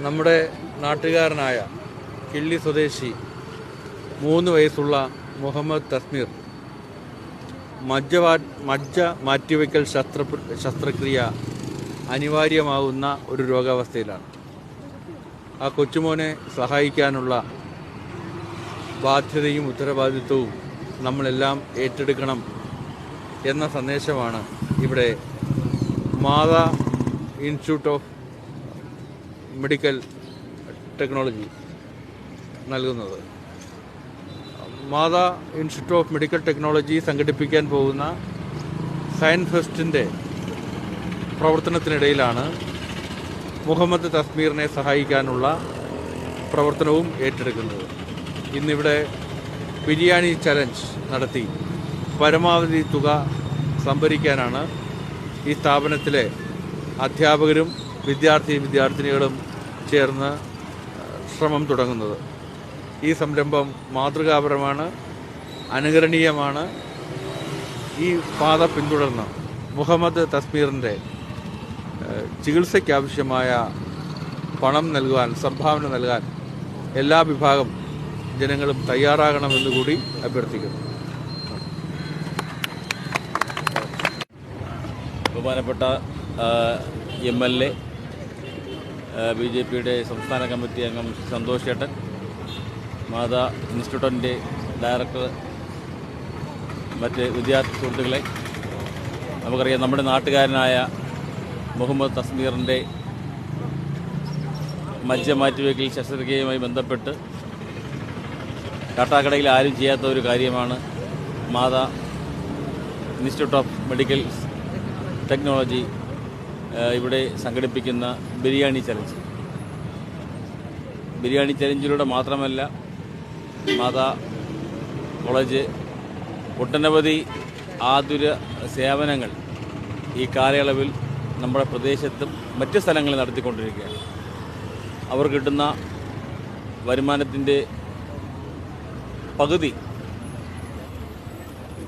നമ്മുടെ നാട്ടുകാരനായ കിള്ളി സ്വദേശി 3 വയസ്സുള്ള മുഹമ്മദ് തസ്മീർ മജ്ജ മാറ്റിവയ്ക്കൽ ശസ്ത്രക്രിയ അനിവാര്യമാകുന്ന ഒരു രോഗാവസ്ഥയിലാണ്. ആ കൊച്ചുമോനെ സഹായിക്കാനുള്ള ബാധ്യതയും ഉത്തരവാദിത്വവും നമ്മളെല്ലാം ഏറ്റെടുക്കണം എന്ന സന്ദേശമാണ് ഇവിടെ മാതാ ഇൻസ്റ്റിറ്റ്യൂട്ട് ഓഫ് മെഡിക്കൽ ടെക്നോളജി നൽകുന്നത്. മാതാ ഇൻസ്റ്റിറ്റ്യൂട്ട് ഓഫ് മെഡിക്കൽ ടെക്നോളജി സംഘടിപ്പിക്കാൻ പോകുന്ന സയൻസ് ഫെസ്റ്റിൻ്റെ പ്രവർത്തനത്തിനിടയിലാണ് മുഹമ്മദ് തസ്മീറിനെ സഹായിക്കാനുള്ള പ്രവർത്തനവും ഏറ്റെടുക്കുന്നത്. ഇന്നിവിടെ ബിരിയാണി ചലഞ്ച് നടത്തി പരമാവധി തുക സംഭരിക്കാനാണ് ഈ സ്ഥാപനത്തിലെ അധ്യാപകരും വിദ്യാർത്ഥിനികളും ചേർന്ന് ശ്രമം തുടങ്ങുന്നത്. ഈ സംരംഭം മാതൃകാപരമാണ്, അനുകരണീയമാണ്. ഈ പാത പിന്തുടർന്ന് മുഹമ്മദ് തസ്മീറിൻ്റെ ചികിത്സയ്ക്കാവശ്യമായ പണം നൽകുവാൻ, സംഭാവന നൽകാൻ എല്ലാ വിഭാഗം ജനങ്ങളും തയ്യാറാകണമെന്ന് കൂടി അഭ്യർത്ഥിക്കുന്നു. ബഹുമാനപ്പെട്ട MLA, BJPയുടെ സംസ്ഥാന കമ്മിറ്റി അംഗം സന്തോഷ് ചേട്ടൻ, മാതാ ഇൻസ്റ്റിറ്റ്യൂട്ടിൻ്റെ ഡയറക്ടർ, മറ്റ് വിദ്യാർത്ഥി സുഹൃത്തുക്കളെ, നമുക്കറിയാം നമ്മുടെ നാട്ടുകാരനായ മുഹമ്മദ് തസ്മീറിൻ്റെ മജ്ജ മാറ്റിവയ്ക്കൽ ശസ്ത്രക്രിയയുമായി ബന്ധപ്പെട്ട് കാട്ടാക്കടയിൽ ആരും ചെയ്യാത്ത ഒരു കാര്യമാണ് മാതാ ഇൻസ്റ്റിറ്റ്യൂട്ട് ഓഫ് മെഡിക്കൽ ടെക്നോളജി ഇവിടെ സംഘടിപ്പിക്കുന്ന ബിരിയാണി ചലഞ്ച്. ബിരിയാണി ചലഞ്ചിലൂടെ മാത്രമല്ല മാതാ കോളേജ് ഒട്ടനവധി ആതുര സേവനങ്ങൾ ഈ കാലയളവിൽ നമ്മുടെ പ്രദേശത്തും മറ്റ് സ്ഥലങ്ങളിൽ നടത്തിക്കൊണ്ടിരിക്കുകയാണ്. അവർ കിട്ടുന്ന വരുമാനത്തിൻ്റെ പകുതി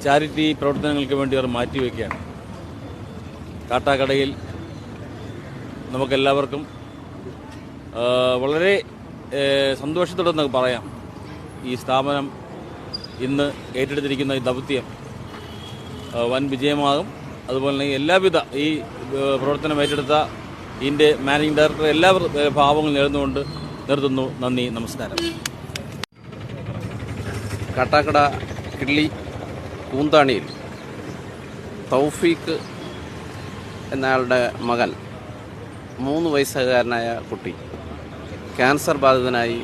ചാരിറ്റി പ്രവർത്തനങ്ങൾക്ക് വേണ്ടി അവർ മാറ്റിവെക്കുകയാണ്. കാട്ടാക്കടയിൽ നമുക്കെല്ലാവർക്കും വളരെ സന്തോഷത്തോടെ നമുക്ക് പറയാം, ഈ സ്ഥാപനം ഇന്ന് ഏറ്റെടുത്തിരിക്കുന്ന ഈ ദൗത്യം വൻ വിജയമാകും. അതുപോലെ തന്നെ എല്ലാവിധ ഈ പ്രവർത്തനം ഏറ്റെടുത്ത ഇതിൻ്റെ മാനേജിംഗ് ഡയറക്ടർ എല്ലാ ഭാവങ്ങളും നേർന്നുകൊണ്ട് നിർത്തുന്നു. നന്ദി, നമസ്കാരം. കാട്ടാക്കട കിള്ളി കൂന്താണിയിൽ തൗഫീഖ് എന്നയാളുടെ മകൻ 3 വയസ്സുകാരനായ കുട്ടി ക്യാൻസർ ബാധിതനായി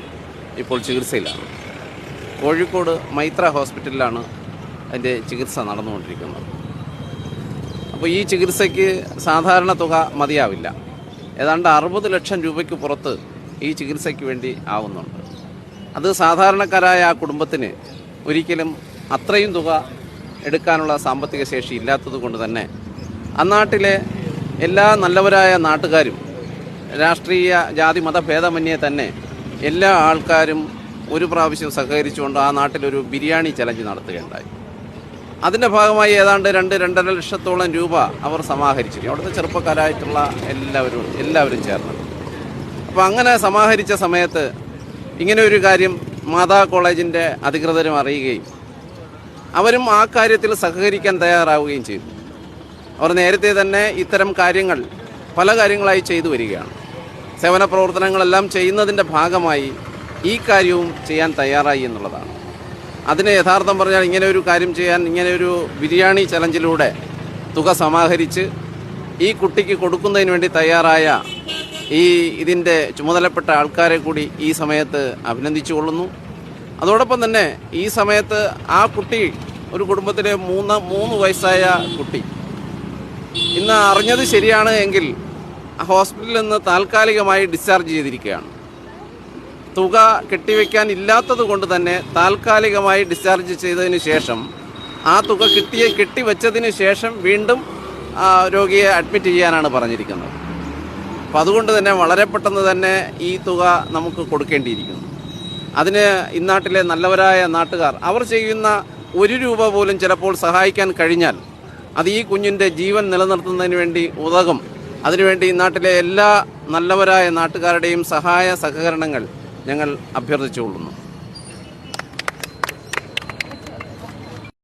ഇപ്പോൾ ചികിത്സയിലാണ്. കോഴിക്കോട് മൈത്ര ഹോസ്പിറ്റലിലാണ് അതിൻ്റെ ചികിത്സ നടന്നുകൊണ്ടിരിക്കുന്നത്. അപ്പോൾ ഈ ചികിത്സയ്ക്ക് സാധാരണ തുക മതിയാവില്ല. ഏതാണ്ട് 60 ലക്ഷം രൂപയ്ക്ക് പുറത്ത് ഈ ചികിത്സയ്ക്ക് വേണ്ടി ആവുന്നുണ്ട്. അത് സാധാരണക്കാരായ ആ കുടുംബത്തിന് ഒരിക്കലും അത്രയും തുക എടുക്കാനുള്ള സാമ്പത്തിക ശേഷി ഇല്ലാത്തത് കൊണ്ട് തന്നെ ആ നാട്ടിലെ എല്ലാ നല്ലവരായ നാട്ടുകാരും, രാഷ്ട്രീയ ജാതി മതഭേദമന്യേ തന്നെ എല്ലാ ആൾക്കാരും ഒരു പ്രാവശ്യം സഹകരിച്ചുകൊണ്ട് ആ നാട്ടിലൊരു ബിരിയാണി ചലഞ്ച് നടത്തുകയുണ്ടായി. അതിൻ്റെ ഭാഗമായി ഏതാണ്ട് 2-2.5 ലക്ഷത്തോളം രൂപ അവർ സമാഹരിച്ചിരുന്നു. അവിടുത്തെ ചെറുപ്പക്കാരായിട്ടുള്ള എല്ലാവരും ചേർന്ന്. അപ്പോൾ അങ്ങനെ സമാഹരിച്ച സമയത്ത് ഇങ്ങനെ ഒരു കാര്യം മാതാ കോളേജിൻ്റെ അധികൃതരും അറിയുകയും അവരും ആ കാര്യത്തിൽ സഹകരിക്കാൻ തയ്യാറാവുകയും ചെയ്തു. അവർ നേരത്തെ തന്നെ ഇത്തരം കാര്യങ്ങൾ പല കാര്യങ്ങളായി ചെയ്തു വരികയാണ്. സേവന പ്രവർത്തനങ്ങളെല്ലാം ചെയ്യുന്നതിൻ്റെ ഭാഗമായി ഈ കാര്യവും ചെയ്യാൻ തയ്യാറായി എന്നുള്ളതാണ്. അതിന് യഥാർത്ഥം പറഞ്ഞാൽ ഇങ്ങനെ ഒരു കാര്യം ചെയ്യാൻ, ഇങ്ങനെ ഒരു ബിരിയാണി ചലഞ്ചിലൂടെ തുക സമാഹരിച്ച് ഈ കുട്ടിക്ക് കൊടുക്കുന്നതിന് വേണ്ടി തയ്യാറായ ഇതിൻ്റെ ചുമതലപ്പെട്ട ആൾക്കാരെ കൂടി ഈ സമയത്ത് അഭിനന്ദിച്ചു കൊള്ളുന്നു. അതോടൊപ്പം തന്നെ ഈ സമയത്ത് ആ കുട്ടി, ഒരു കുടുംബത്തിലെ 3 വയസ്സായ കുട്ടി, ഇന്ന് അറിഞ്ഞത് ശരിയാണ് എങ്കിൽ ഹോസ്പിറ്റലിൽ നിന്ന് താൽക്കാലികമായി ഡിസ്ചാർജ് ചെയ്തിരിക്കുകയാണ്. തുക കെട്ടിവെക്കാൻ ഇല്ലാത്തത് കൊണ്ട് തന്നെ താൽക്കാലികമായി ഡിസ്ചാർജ് ചെയ്തതിന് ശേഷം ആ തുക കെട്ടിവെച്ചതിന് ശേഷം വീണ്ടും രോഗിയെ അഡ്മിറ്റ് ചെയ്യാനാണ് പറഞ്ഞിരിക്കുന്നത്. അപ്പം അതുകൊണ്ട് തന്നെ വളരെ പെട്ടെന്ന് തന്നെ ഈ തുക നമുക്ക് കൊടുക്കേണ്ടിയിരിക്കുന്നു. അതിന് ഇന്നാട്ടിലെ നല്ലവരായ നാട്ടുകാർ അവർ ചെയ്യുന്ന 1 രൂപ പോലും ചിലപ്പോൾ സഹായിക്കാൻ കഴിഞ്ഞാൽ അത് ഈ കുഞ്ഞിൻ്റെ ജീവൻ നിലനിർത്തുന്നതിന് വേണ്ടി ഉതകും. അതിനുവേണ്ടി ഈ നാട്ടിലെ എല്ലാ നല്ലവരായ നാട്ടുകാരുടെയും സഹായ സഹകരണങ്ങൾ ഞങ്ങൾ അഭ്യർത്ഥിച്ചുകൊള്ളുന്നു.